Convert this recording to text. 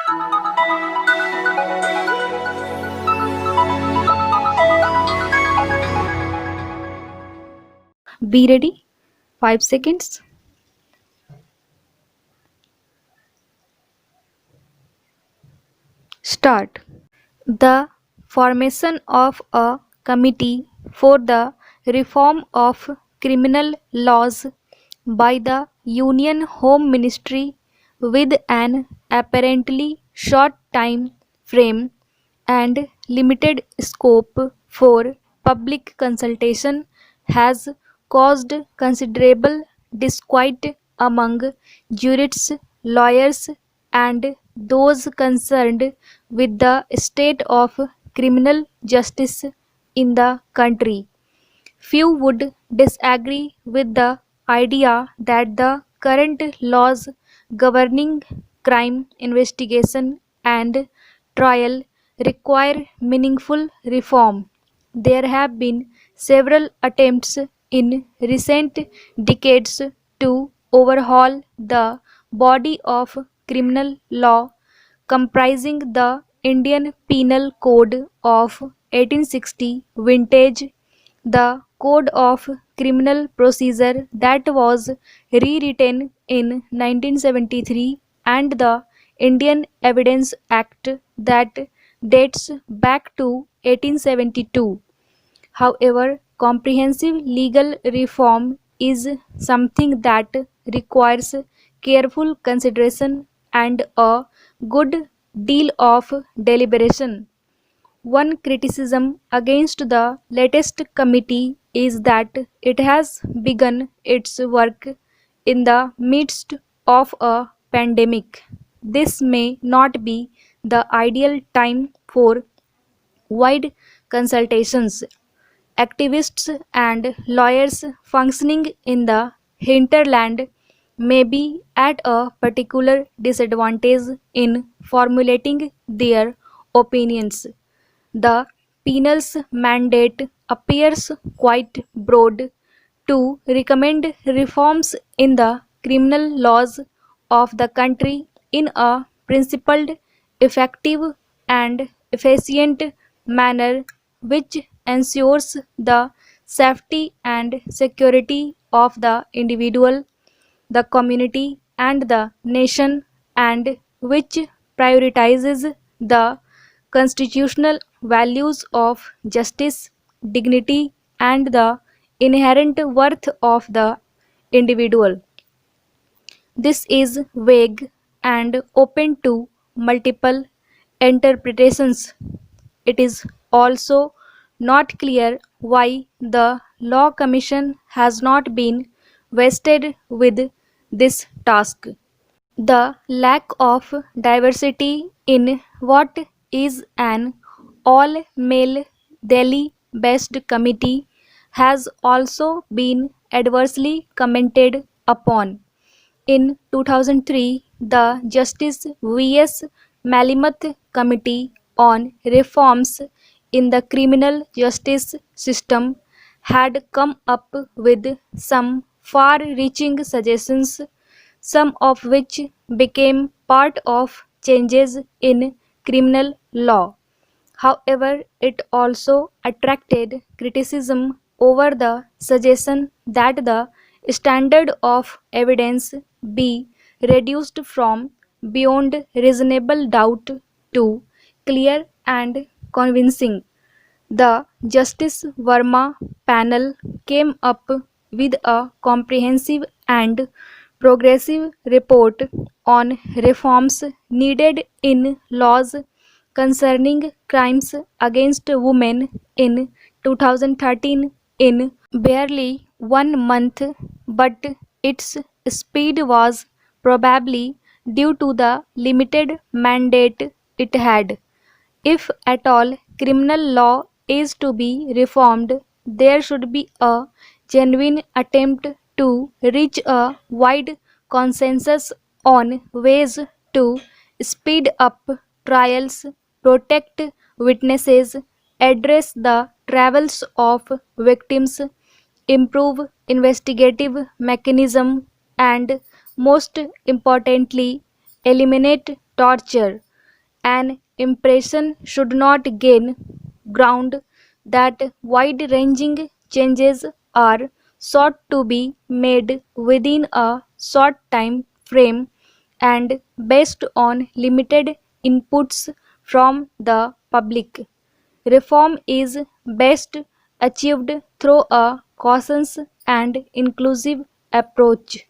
Be ready. 5 seconds. Start. The formation of a committee for the reform of criminal laws by the Union Home Ministry with an apparently short time frame and limited scope for public consultation has caused considerable disquiet among jurists, lawyers, and those concerned with the state of criminal justice in the country. Few would disagree with the idea that the current laws governing crime investigation and trial require meaningful reform. There have been several attempts in recent decades to overhaul the body of criminal law comprising the Indian Penal Code of 1860 vintage, the Code of Criminal Procedure that was rewritten in 1973, and the Indian Evidence Act that dates back to 1872. However, comprehensive legal reform is something that requires careful consideration and a good deal of deliberation. One criticism against the latest committee is that it has begun its work in the midst of a pandemic. This may not be the ideal time for wide consultations. Activists and lawyers functioning in the hinterland may be at a particular disadvantage in formulating their opinions. The penal's mandate appears quite broad to recommend reforms in the criminal laws of the country in a principled, effective, and efficient manner which ensures the safety and security of the individual, the community, and the nation, and which prioritizes the constitutional values of justice, dignity, and the inherent worth of the individual. This is vague and open to multiple interpretations. It is also not clear why the Law Commission has not been vested with this task. The lack of diversity in what is an all male Delhi based committee has also been adversely commented upon. In 2003, the Justice V.S. Malimath Committee on Reforms in the Criminal Justice System had come up with some far reaching suggestions, some of which became part of changes in criminal law. However, it also attracted criticism over the suggestion that the standard of evidence be reduced from beyond reasonable doubt to clear and convincing. The Justice Verma panel came up with a comprehensive and progressive report on reforms needed in laws concerning crimes against women in 2013 in barely 1 month, but its speed was probably due to the limited mandate it had. If at all criminal law is to be reformed, there should be a genuine attempt to reach a wide consensus on ways to speed up trials, protect witnesses, address the travels of victims, improve investigative mechanism, and most importantly, eliminate torture. An impression should not gain ground that wide-ranging changes are sought to be made within a short time frame and based on limited inputs from the public. Reform is best achieved through a cautious and inclusive approach.